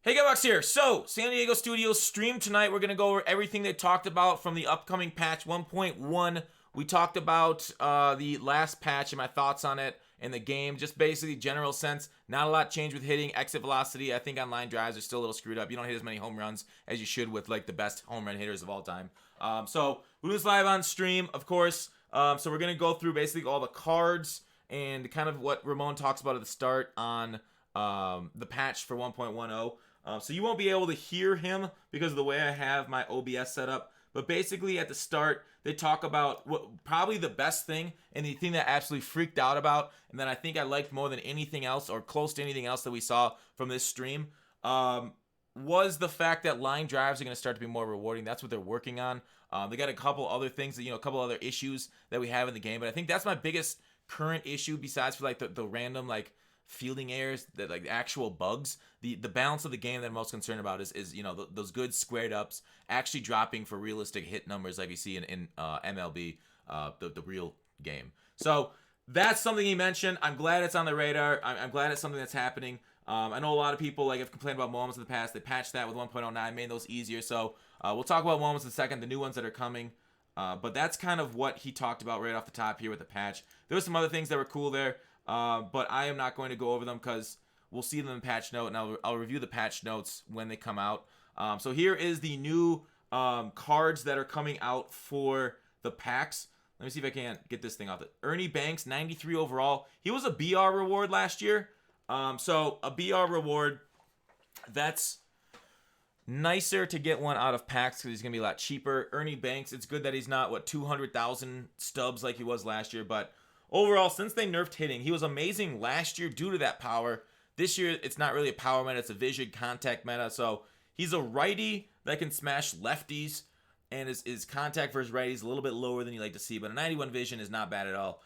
Hey, Gutbox here. So, San Diego Studios stream tonight. We're going to go over everything they talked about from the upcoming patch 1.1. We talked about the last patch and my thoughts on it and the game. Just basically general sense. Not a lot changed with hitting. Exit velocity, I think on line drives are still a little screwed up. You don't hit as many home runs as you should with like the best home run hitters of all time. So, we do this live on stream, of course. So, we're going to go through basically all the cards and kind of what Ramon talks about at the start on the patch for 1.10. So you won't be able to hear him because of the way I have my OBS set up. But basically at the start, they talk about what probably the best thing and the thing that I absolutely freaked out about, and that I think I liked more than anything else or close to anything else that we saw from this stream, was the fact that line drives are going to start to be more rewarding. That's what they're working on. They got a couple other things, that, a couple other issues that we have in the game. But I think that's my biggest current issue besides for like the random like fielding errors, that like actual bugs. The balance of the game that I'm most concerned about is those good squared ups actually dropping for realistic hit numbers like we see in MLB, the real game. So that's something he mentioned. I'm glad it's on the radar. I'm glad it's something that's happening. I know a lot of people have complained about moments in the past. They patched that with 1.09, made those easier. So we'll talk about moments in a second, the new ones that are coming. But that's kind of what he talked about right off the top here with the patch. There were some other things that were cool there. But I am not going to go over them because we'll see them in the patch note, and I'll review the patch notes when they come out. So here is the new cards that are coming out for the packs. Let me see if I can get this thing off. Ernie Banks, 93 overall. He was a BR reward last year. So a BR reward, that's nicer to get one out of packs because he's going to be a lot cheaper. Ernie Banks, it's good that he's not, 200,000 stubs like he was last year, but overall, since they nerfed hitting, he was amazing last year due to that power. This year, it's not really a power meta, it's a vision contact meta. So he's a righty that can smash lefties, and his contact versus righty is a little bit lower than you like to see, but a 91 vision is not bad at all.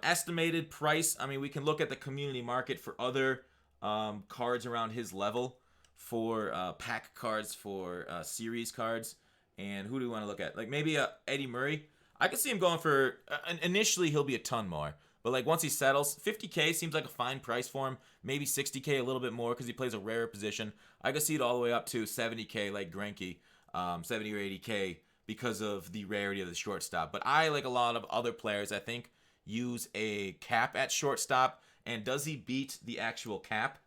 Estimated price, I mean, we can look at the community market for other cards around his level, for pack cards, for series cards. And who do we want to look at? Like maybe Eddie Murray. I could see him going for, initially he'll be a ton more. But like once he settles, 50K seems like a fine price for him. Maybe 60K, a little bit more because he plays a rarer position. I could see it all the way up to 70K like Greinke, 70 or 80K because of the rarity of the shortstop. But I, like a lot of other players, I think, use a cap at shortstop. And does he beat the actual cap?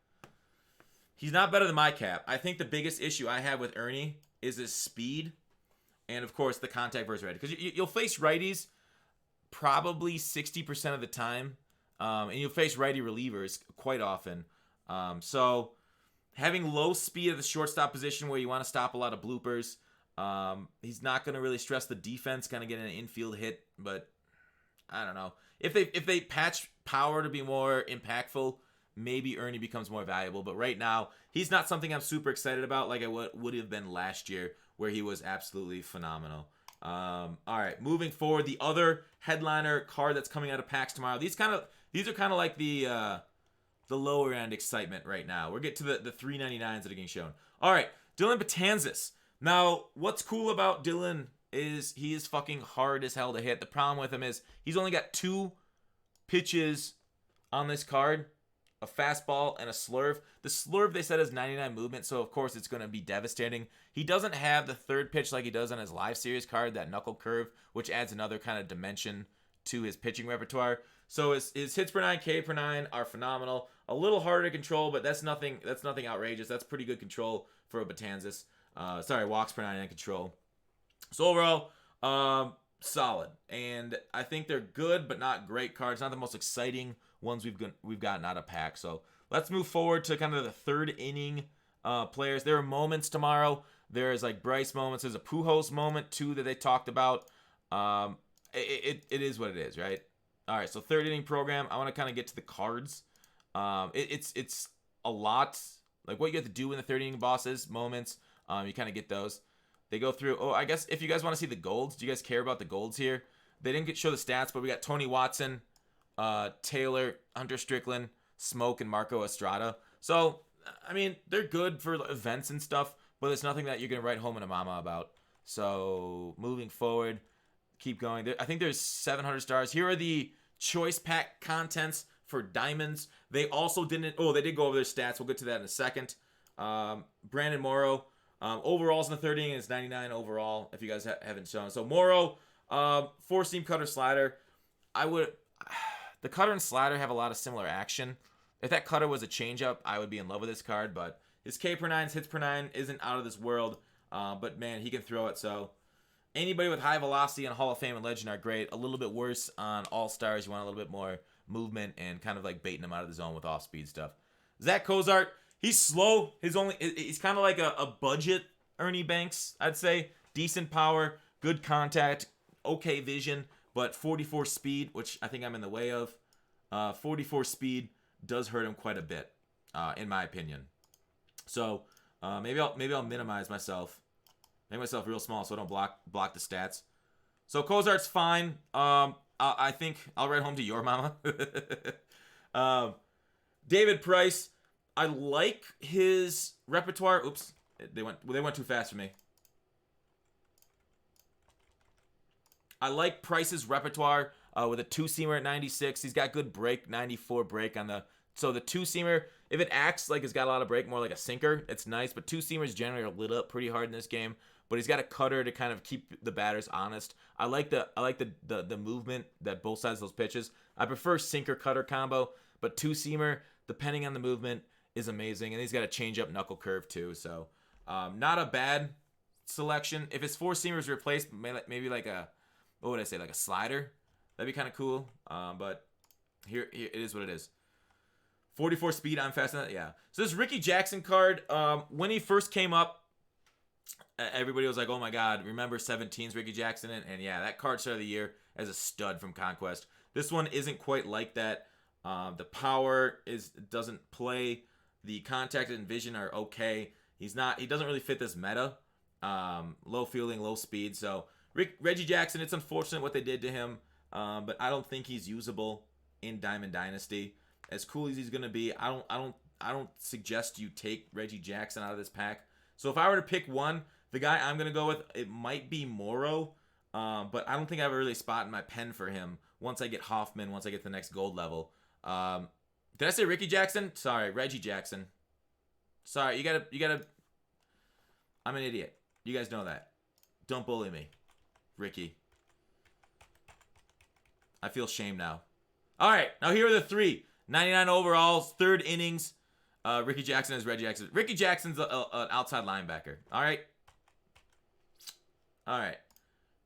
He's not better than my cap. I think the biggest issue I have with Ernie is his speed. And, of course, the contact versus righty. Because you'll face righties probably 60% of the time. And you'll face righty relievers quite often. So, having low speed at the shortstop position where you want to stop a lot of bloopers. He's not going to really stress the defense, kind of getting an infield hit. But, I don't know. If they patch power to be more impactful, maybe Ernie becomes more valuable. But right now, he's not something I'm super excited about like I would have been last year, where he was absolutely phenomenal. All right, moving forward, the other headliner card that's coming out of packs tomorrow. These are kind of like the lower end excitement right now. We're getting to the 399s that are getting shown. All right, Dylan Betances. Now, what's cool about Dylan is he is fucking hard as hell to hit. The problem with him is he's only got 2 pitches on this card. A fastball and a slurve. The slurve, they said, is 99 movement, so of course it's going to be devastating. He doesn't have the third pitch like he does on his live series card, that knuckle curve, which adds another kind of dimension to his pitching repertoire. So his hits per 9, K per 9 are phenomenal. A little harder to control, but that's nothing outrageous. That's pretty good control for a Betances. Walks per 9 and control. So overall, solid. And I think they're good, but not great cards. Not the most exciting ones we've gotten out of pack. So let's move forward to kind of the third inning players. There are moments tomorrow. There's like Bryce moments. There's a Pujols moment too that they talked about. It is what it is, right? All right. So third inning program. I want to kind of get to the cards. It's a lot. Like what you have to do in the third inning bosses moments. You kind of get those. They go through. Oh, I guess if you guys want to see the golds, do you guys care about the golds here? They didn't show the stats, but we got Tony Watson, Taylor, Hunter Strickland, Smoke, and Marco Estrada. So, I mean, they're good for events and stuff, but it's nothing that you're going to write home and a mama about. So, moving forward, keep going. I think there's 700 stars. Here are the choice pack contents for diamonds. They also didn't... Oh, they did go over their stats. We'll get to that in a second. Brandon Morrow. Overall's in the third inning is 99 overall, if you guys haven't shown. So Morrow, four-seam cutter slider. The cutter and slider have a lot of similar action. If that cutter was a changeup, I would be in love with this card, but his K per 9, hits per 9 isn't out of this world. But man, he can throw it. So anybody with high velocity on Hall of Fame and Legend are great. A little bit worse on All-Stars. You want a little bit more movement and kind of like baiting him out of the zone with off-speed stuff. Zach Cozart, he's slow. He's kind of like a budget Ernie Banks, I'd say. Decent power, good contact, okay vision, but 44 speed, which I think I'm in the way of. 44 speed does hurt him quite a bit, in my opinion. So maybe I'll minimize myself, make myself real small so I don't block the stats. So Cozart's fine. I think I'll write home to your mama. David Price, I like his repertoire. Oops, they went too fast for me. I like Price's repertoire with a two-seamer at 96. He's got good break, 94 break on the. So the two-seamer, if it acts like it's got a lot of break, more like a sinker, it's nice. But two-seamers generally are lit up pretty hard in this game. But he's got a cutter to kind of keep the batters honest. I like the movement that both sides of those pitches. I prefer sinker-cutter combo, but two-seamer, depending on the movement, is amazing. And he's got a change-up knuckle curve too. So not a bad selection. If his four-seamers replaced, maybe like a, what would I say, like a slider, that'd be kind of cool. But here it is what it is. 44 speed, I'm fast enough. Yeah. So this Rickey Jackson card, when he first came up, everybody was like, oh my God, remember 17's Rickey Jackson? And yeah, that card started the year as a stud from Conquest. This one isn't quite like that. The power doesn't play. The contact and vision are okay. He doesn't really fit this meta. Low fielding, low speed. So Reggie Jackson, it's unfortunate what they did to him. But I don't think he's usable in Diamond Dynasty. As cool as he's gonna be, I don't suggest you take Reggie Jackson out of this pack. So if I were to pick one, the guy I'm gonna go with, it might be Morrow, but I don't think I have a really spot in my pen for him. Once I get Hoffman, once I get to the next gold level. Did I say Rickey Jackson? Sorry, Reggie Jackson. Sorry, you gotta. I'm an idiot. You guys know that. Don't bully me, Ricky. I feel shame now. All right, now here are the three. 99 overalls, third innings. Rickey Jackson is Reggie Jackson. Rickey Jackson's an outside linebacker. All right.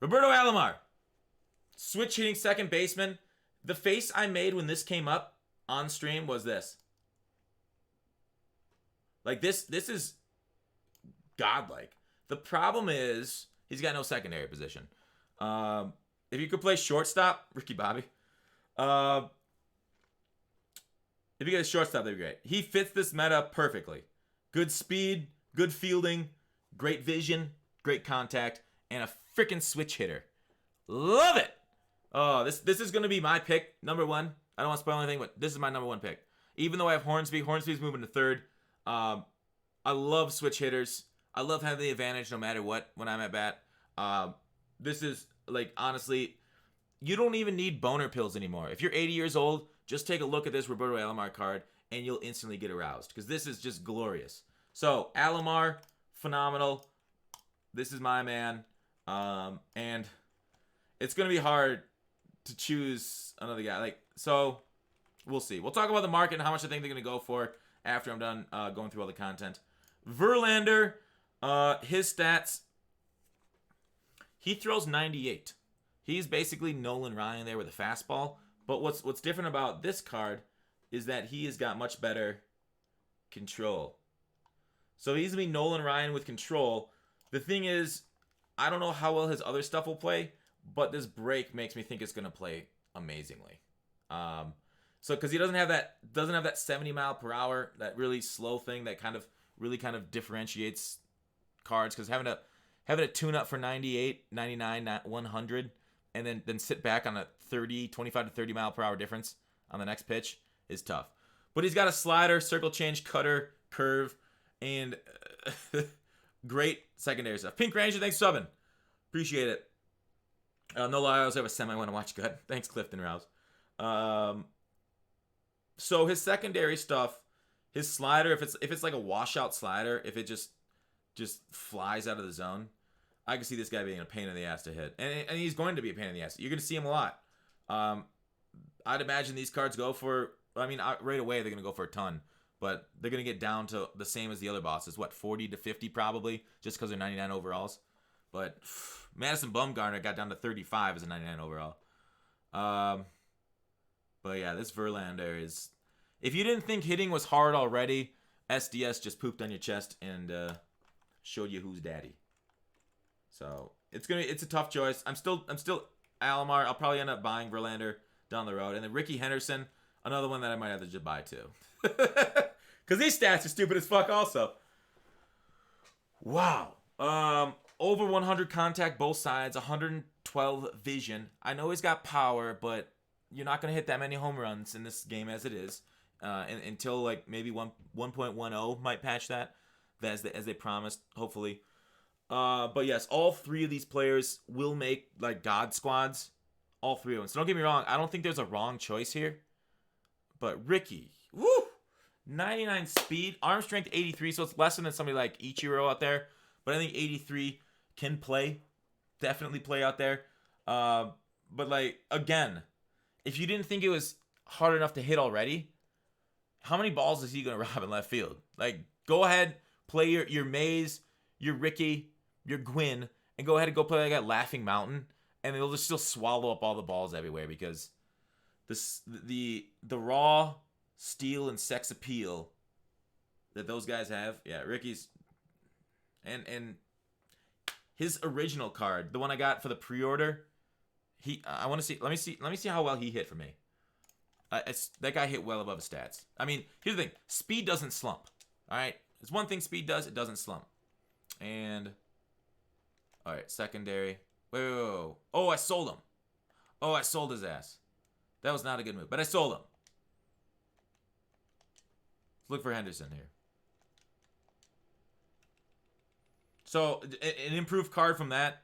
Roberto Alomar, switch hitting second baseman. The face I made when this came up on stream was this. Like this is godlike. The problem is he's got no secondary position. If you could play shortstop, Ricky Bobby. If you get a shortstop, that'd be great. He fits this meta perfectly. Good speed, good fielding, great vision, great contact, and a freaking switch hitter. Love it! Oh, this is going to be my pick, number one. I don't want to spoil anything, but this is my number one pick. Even though I have Hornsby, Hornsby's moving to third. I love switch hitters. I love having the advantage no matter what when I'm at bat. This is, like, honestly, you don't even need boner pills anymore. If you're 80 years old, just take a look at this Roberto Alomar card, and you'll instantly get aroused, because this is just glorious. So, Alomar, phenomenal. This is my man. And it's going to be hard to choose another guy. So, we'll see. We'll talk about the market and how much I think they're going to go for after I'm done going through all the content. Verlander, his stats, he throws 98. He's basically Nolan Ryan there with a fastball. But what's different about this card is that he has got much better control. So he's going to be Nolan Ryan with control. The thing is, I don't know how well his other stuff will play, but this break makes me think it's going to play amazingly. So because he doesn't have that 70 mile per hour, that really slow thing that kind of differentiates cards. Because having a tune up for 98, 99, 100, and then sit back on a 25 to 30 mile per hour difference on the next pitch is tough. But he's got a slider, circle change, cutter, curve, and great secondary stuff. Pink Ranger, thanks for subbing. Appreciate it. No lie, I also have a semi I want to watch. Good. Thanks, Clifton Rouse. So his secondary stuff, His slider, if it's like a washout slider, if it just flies out of the zone, I can see this guy being a pain in the ass to hit. And he's going to be a pain in the ass. You're going to see him a lot. I'd imagine these cards go for, I mean, right away they're going to go for a ton. But they're going to get down to the same as the other bosses. What, 40 to 50 probably, just because they're 99 overalls. But Madison Bumgarner got down to 35 as a 99 overall. But yeah, this Verlander is... If you didn't think hitting was hard already, SDS just pooped on your chest and showed you who's daddy. So it's a tough choice. I'm still Alomar. I'll probably end up buying Verlander down the road, and then Rickey Henderson, another one that I might have to just buy too, because these stats are stupid as fuck. Also, wow. Over 100 contact both sides, 112 vision. I know he's got power, but you're not gonna hit that many home runs in this game as it is. Until like maybe 1.10 might patch that as they promised, hopefully. But yes, all three of these players will make like God squads. All three of them. So don't get me wrong, I don't think there's a wrong choice here. But Rickey, woo! 99 speed, arm strength 83, so it's lesser than somebody like Ichiro out there. But I think 83 can play, definitely play out there. But like again, if you didn't think it was hard enough to hit already, how many balls is he going to rob in left field? Like, go ahead, play your Mays, your Rickey, your Gwynn, and go ahead and go play like at Laughing Mountain, and they'll just still swallow up all the balls everywhere because the raw steal and sex appeal that those guys have. Yeah, Rickey's and his original card, the one I got for the pre-order, I want to see. Let me see how well he hit for me. That guy hit well above his stats. I mean, here's the thing. Speed doesn't slump. All right? There's one thing speed does. It doesn't slump. And, all right, secondary. Whoa. Oh, I sold him. Oh, I sold his ass. That was not a good move, but I sold him. Let's look for Henderson here. So, an improved card from that.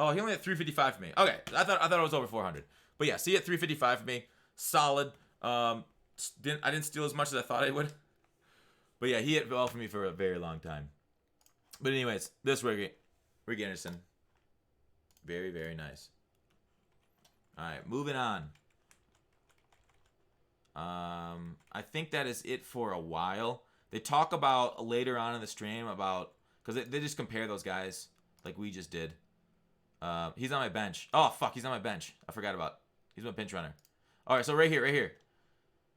Oh, he only had 355 for me. Okay, I thought it was over 400. But yeah, see, at 355 for me, solid. I didn't steal as much as I thought I would. But yeah, he hit well for me for a very long time. But anyways, this Rickey Henderson, very, very nice. All right, moving on. I think that is it for a while. They talk about later on in the stream about, because they just compare those guys like we just did. He's on my bench. Oh, fuck, he's on my bench. I forgot about. He's my pinch runner. All right, so right here.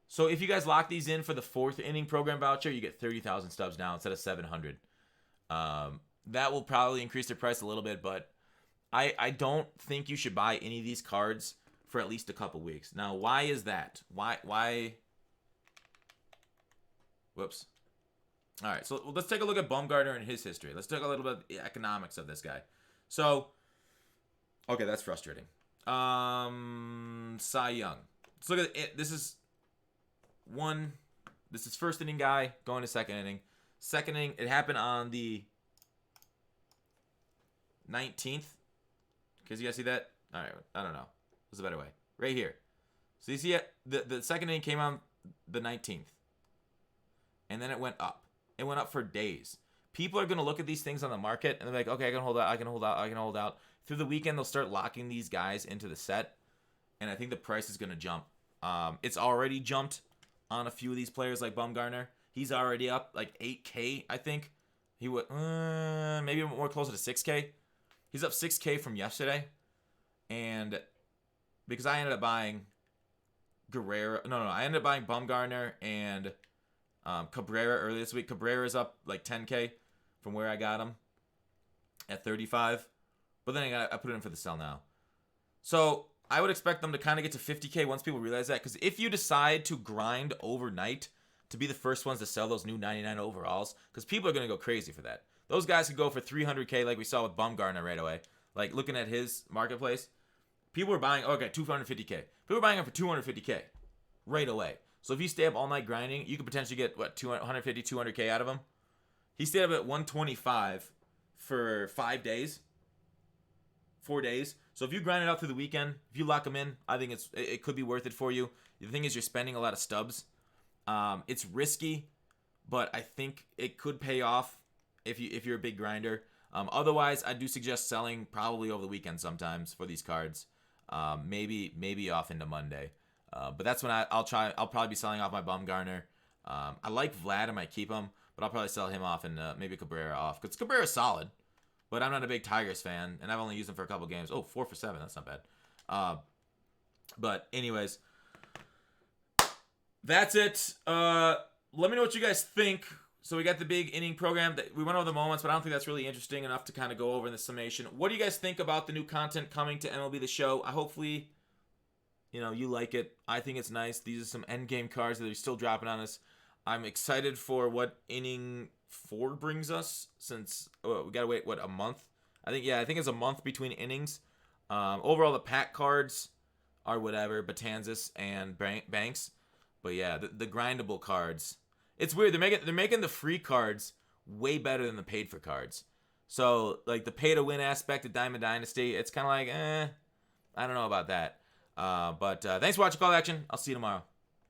So if you guys lock these in for the 4th inning program voucher, you get 30,000 stubs now instead of 700. That will probably increase their price a little bit, but I don't think you should buy any of these cards for at least a couple weeks. Now, why is that? Why? Whoops. All right, so let's take a look at Bumgarner and his history. Let's talk a little bit about the economics of this guy. So, okay, that's frustrating. Cy Young. Let's look at it. This is first inning guy going to second inning. Second inning, it happened on the 19th. Because you guys see that? All right, I don't know. What's a better way? Right here. So you see it? The second inning came on the 19th. And then it went up. It went up for days. People are going to look at these things on the market and they're like, okay, I can hold out. Through the weekend, they'll start locking these guys into the set. And I think the price is going to jump. It's already jumped on a few of these players like Bumgarner. He's already up like 8K, I think. He would maybe more closer to 6K. He's up 6K from yesterday. And because I ended up buying I ended up buying Bumgarner and Cabrera earlier this week. Cabrera's up like 10K from where I got him at 35. But then I put it in for the sell now. So I would expect them to kind of get to 50K once people realize that. Because if you decide to grind overnight to be the first ones to sell those new 99 overalls, because people are going to go crazy for that. Those guys could go for 300K like we saw with Bumgarner right away. Like looking at his marketplace. People were buying, 250K. People were buying them for 250K right away. So if you stay up all night grinding, you could potentially get, 150, 200K out of him. He stayed up at 125 for 5 days. 4 days. So if you grind it out through the weekend, if you lock them in, I think it could be worth it for you. The thing is, you're spending a lot of stubs. It's risky, but I think it could pay off if you're a big grinder. Otherwise, I do suggest selling probably over the weekend sometimes for these cards. Maybe off into Monday. But that's when I'll probably be selling off my Bumgarner. I like Vlad, I might keep him, but I'll probably sell him off and maybe Cabrera off. Because Cabrera's solid, but I'm not a big Tigers fan, and I've only used him for a couple games. Oh, 4 for 7, that's not bad. But anyways, that's it. Let me know what you guys think. So we got the big inning program. We went over the moments, but I don't think that's really interesting enough to kind of go over in the summation. What do you guys think about the new content coming to MLB The Show? Hopefully, you like it. I think it's nice. These are some endgame cards that are still dropping on us. I'm excited for what inning 4 brings us, since we got to wait, a month? I think it's a month between innings. Overall, the pack cards are whatever, Betances and Banks. But yeah, the grindable cards. It's weird. They're making the free cards way better than the paid for cards. So like the pay to win aspect of Diamond Dynasty, it's kind of like, I don't know about that. But thanks for watching Call to Action. I'll see you tomorrow.